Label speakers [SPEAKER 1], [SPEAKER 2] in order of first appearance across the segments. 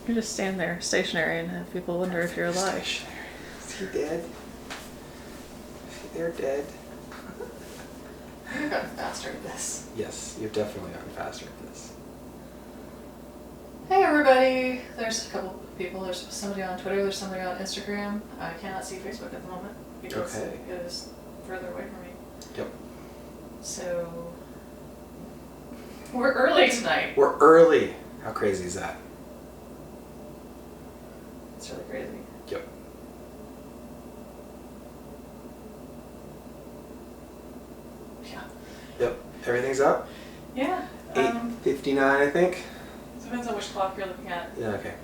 [SPEAKER 1] You just stand there stationary and have people wonder if you're alive.
[SPEAKER 2] Stationary. Is he dead? They're dead.
[SPEAKER 1] I've gotten faster at this.
[SPEAKER 2] Yes, you've definitely gotten faster at this.
[SPEAKER 1] Hey everybody! There's a couple people. There's somebody on Twitter, there's somebody on Instagram. I cannot see Facebook at the moment because it is further away from me.
[SPEAKER 2] Yep.
[SPEAKER 1] So, we're early tonight.
[SPEAKER 2] We're early. How crazy is that?
[SPEAKER 1] It's really crazy.
[SPEAKER 2] Yep.
[SPEAKER 1] Yeah.
[SPEAKER 2] Yep. Everything's up?
[SPEAKER 1] Yeah.
[SPEAKER 2] 8:59, I think.
[SPEAKER 1] Depends on which clock you're looking at.
[SPEAKER 2] Yeah, okay.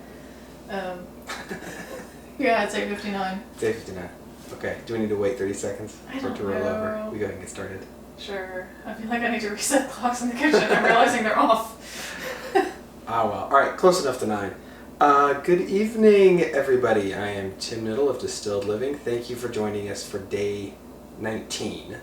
[SPEAKER 1] Yeah, it's 8:59.
[SPEAKER 2] It's 8:59. Okay. Do we need to wait 30 seconds for it to roll over? We go ahead and get started.
[SPEAKER 1] Sure. I feel like I need to reset the clocks in the kitchen. I'm realizing they're off.
[SPEAKER 2] Ah, well. Alright, close enough to 9. Good evening, everybody. I am Tim Niddle of Distilled Living. Thank you for joining us for day 19.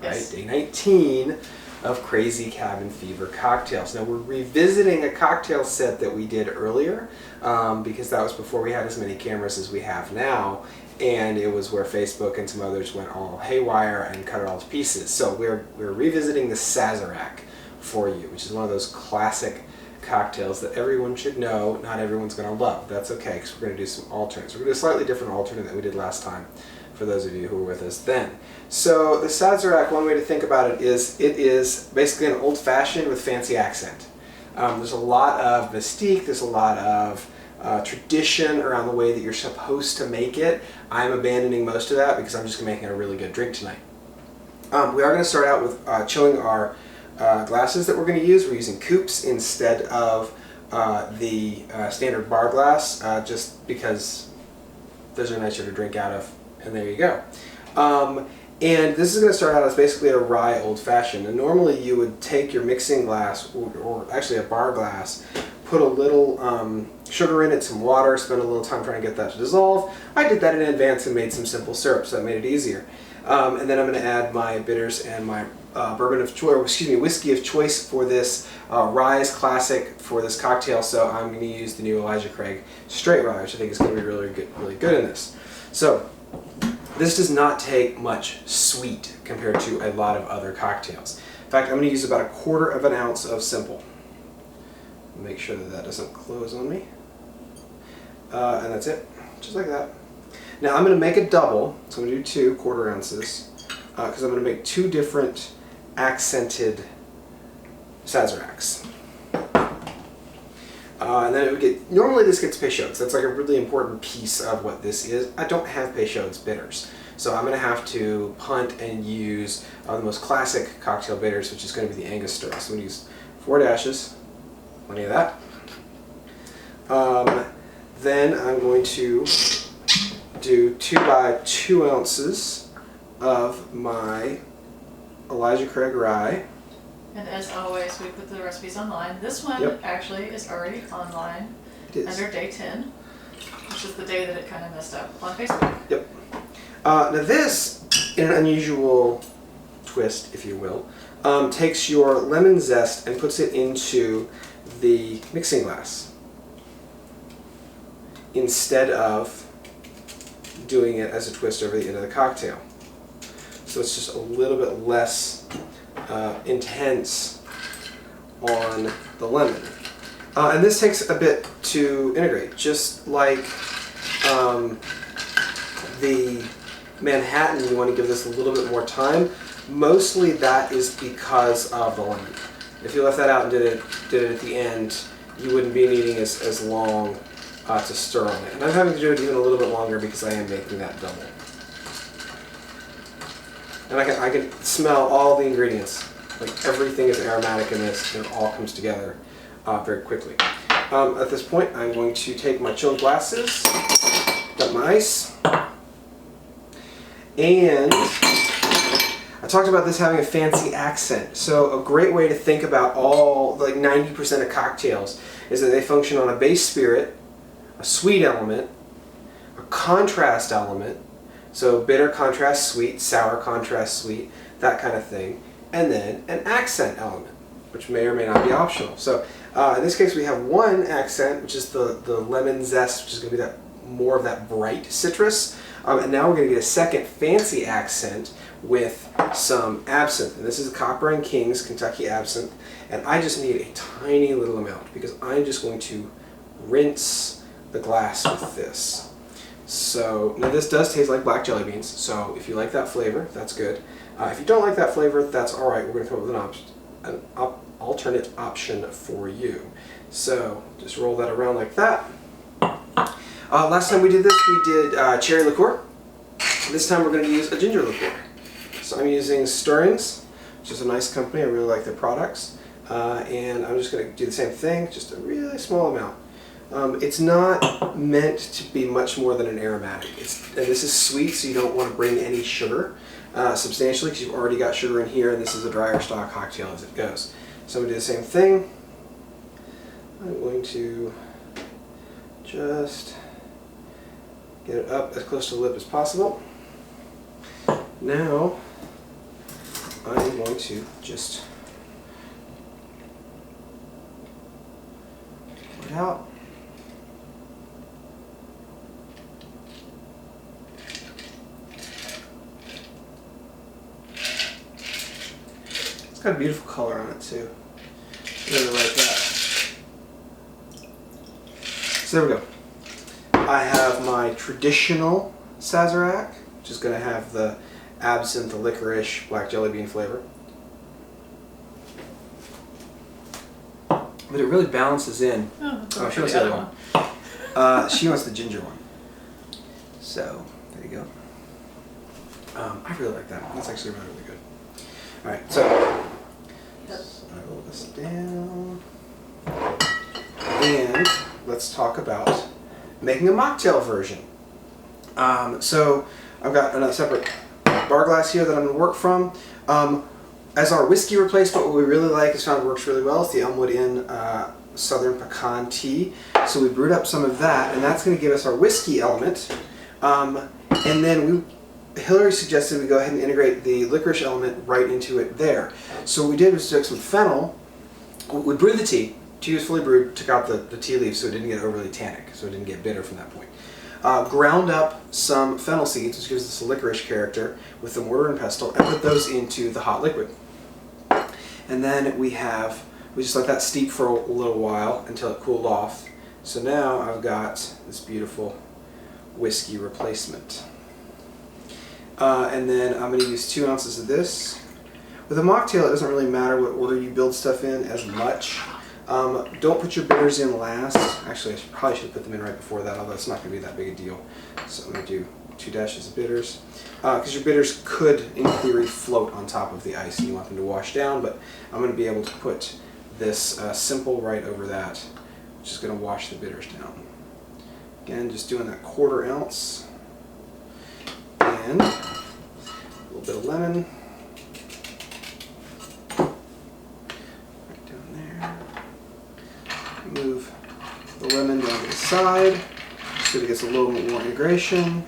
[SPEAKER 1] Yes.
[SPEAKER 2] Right? Day 19 of Crazy Cabin Fever cocktails. Now, we're revisiting a cocktail set that we did earlier because that was before we had as many cameras as we have now. And it was where Facebook and some others went all haywire and cut it all to pieces. So we're revisiting the Sazerac for you, which is one of those classic cocktails that everyone should know. Not everyone's going to love. That's okay, because we're going to do some alternates. We're going to do a slightly different alternate than we did last time, for those of you who were with us then. So the Sazerac, one way to think about it is basically an old-fashioned with fancy accent. There's a lot of mystique, there's a lot of tradition around the way that you're supposed to make it. I'm abandoning most of that because I'm just making a really good drink tonight. We are going to start out with chilling our glasses that we're going to use. We're using coupes instead of the standard bar glass, just because those are nicer to drink out of, and there you go. And this is going to start out as basically a rye old-fashioned. And normally you would take your mixing glass, or actually a bar glass, put a little sugar in it, some water, spend a little time trying to get that to dissolve. I did that in advance and made some simple syrup, so that made it easier. And then I'm going to add my bitters and my whiskey of choice for this Rye's Classic for this cocktail. So I'm going to use the new Elijah Craig Straight Rye, which I think is going to be really good in this. So this does not take much sweet compared to a lot of other cocktails. In fact, I'm going to use about 1/4 ounce of simple. Make sure that doesn't close on me. And that's it, just like that. Now I'm going to make a double, so I'm going to do 2 1/4 ounces, because I'm going to make 2 different accented Sazeracs. And then it would get, normally this gets Peychaud's. That's like a really important piece of what this is. I don't have Peychaud's bitters, so I'm going to have to punt and use the most classic cocktail bitters, which is going to be the Angostura. So I'm going to use 4 dashes, plenty of that. Then I'm going to do 2 by 2 ounces of my Elijah Craig Rye.
[SPEAKER 1] And as always, we put the recipes online. This one actually is already online under day 10, which is the day that it kind of messed up on Facebook.
[SPEAKER 2] Yep. Now this, in an unusual twist, if you will, takes your lemon zest and puts it into the mixing glass instead of doing it as a twist over the end of the cocktail. So it's just a little bit less intense on the lemon. And this takes a bit to integrate, just like the Manhattan. You want to give this a little bit more time. Mostly that is because of the lemon. If you left that out and did it at the end, you wouldn't be needing as long to stir on it. And I'm having to do it even a little bit longer because I am making that double. And I can smell all the ingredients. Like everything is aromatic in this, and it all comes together very quickly. At this point, I'm going to take my chilled glasses, got my ice, and I talked about this having a fancy accent. So a great way to think about all, like 90% of cocktails, is that they function on a base spirit, a sweet element, a contrast element, so bitter contrast sweet, sour contrast sweet, that kind of thing, and then an accent element, which may or may not be optional. So In this case, we have one accent, which is the lemon zest, which is going to be that more of that bright citrus. And now we're going to get a second fancy accent with some absinthe. And this is a Copper and Kings Kentucky absinthe. And I just need a tiny little amount because I'm just going to rinse the glass with this. So now this does taste like black jelly beans. So if you like that flavor, that's good. If you don't like that flavor, that's all right. We're going to come up with an alternate option for you. So just roll that around like that. Last time we did this, we did cherry liqueur. This time we're going to use a ginger liqueur. So I'm using Stirrings, which is a nice company. I really like their products. And I'm just going to do the same thing, just a really small amount. It's not meant to be much more than an aromatic. And this is sweet, so you don't want to bring any sugar substantially because you've already got sugar in here, and this is a drier style cocktail as it goes. So I'm going to do the same thing. I'm going to just get it up as close to the lip as possible. Now I'm going to just pour it out. It's got a beautiful color on it too. I really like that. So there we go. I have my traditional Sazerac, which is going to have the absinthe, the licorice, black jelly bean flavor. But it really balances in.
[SPEAKER 1] Oh,
[SPEAKER 2] she wants the other one. She wants the ginger one. So there you go. I really like that. That's actually really, really good. All right, so I roll this down, and let's talk about making a mocktail version. So I've got another separate bar glass here that I'm going to work from. As our whiskey replacement, what we really like is found works really well. It's the Elmwood Inn Southern Pecan Tea. So we brewed up some of that, and that's going to give us our whiskey element. And then Hillary suggested we go ahead and integrate the licorice element right into it there. So what we did was took some fennel. We brewed the tea. Tea was fully brewed, took out the tea leaves so it didn't get overly tannic, so it didn't get bitter from that point. Ground up some fennel seeds, which gives us a licorice character, with the mortar and pestle, and put those into the hot liquid. And then we just let that steep for a little while until it cooled off. So now I've got this beautiful whiskey replacement. And then I'm going to use 2 ounces of this. With a mocktail, it doesn't really matter what order you build stuff in as much. Don't put your bitters in last. Actually, I probably should put them in right before that, although it's not going to be that big a deal. So I'm going to do 2 dashes of bitters. Because your bitters could, in theory, float on top of the ice and you want them to wash down, but I'm going to be able to put this simple right over that, which is going to wash the bitters down. Again, just doing that 1/4 ounce. And a little bit of lemon. Right down there. Move the lemon down to the side so it gets a little bit more integration.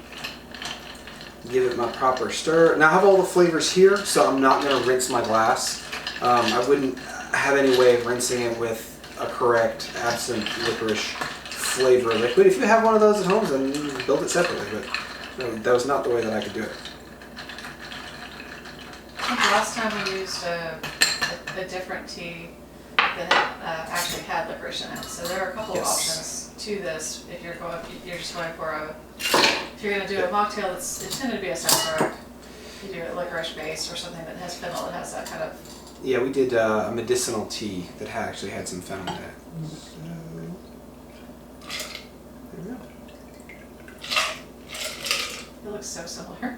[SPEAKER 2] Give it my proper stir. Now I have all the flavors here, so I'm not going to rinse my glass. I wouldn't have any way of rinsing it with a correct absinthe licorice flavor liquid. If you have one of those at home, then you can build it separately, but no, that was not the way that I could do it.
[SPEAKER 1] I think last time we used a different tea that actually had licorice in it. So there are a couple of options to this if you're just going for if you're going to do a mocktail that's intended to be a Sazerac. You do it licorice based or something that has fennel that has that kind of.
[SPEAKER 2] Yeah, we did a medicinal tea that actually had some fennel in it. So, there we go.
[SPEAKER 1] It looks so similar.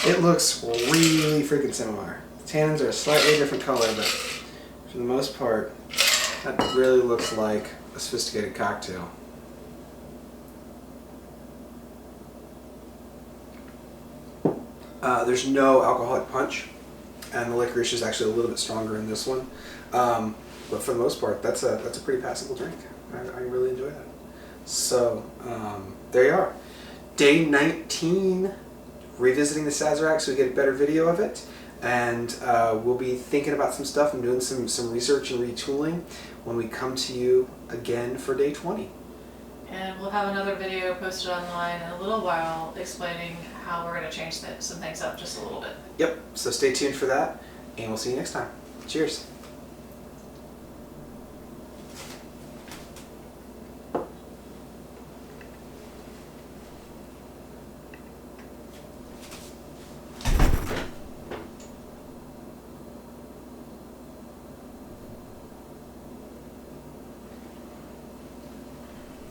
[SPEAKER 2] It looks really freaking similar. The tannins are a slightly different color, but for the most part, that really looks like a sophisticated cocktail. There's no alcoholic punch, and the licorice is actually a little bit stronger in this one. But for the most part, that's a pretty passable drink. I really enjoy that. So there you are. Day 19, revisiting the Sazerac so we get a better video of it. And we'll be thinking about some stuff and doing some research and retooling. when we come to you again for day 20.
[SPEAKER 1] And we'll have another video posted online in a little while explaining how we're going to change some things up just a little bit.
[SPEAKER 2] Yep, so stay tuned for that, and we'll see you next time. Cheers.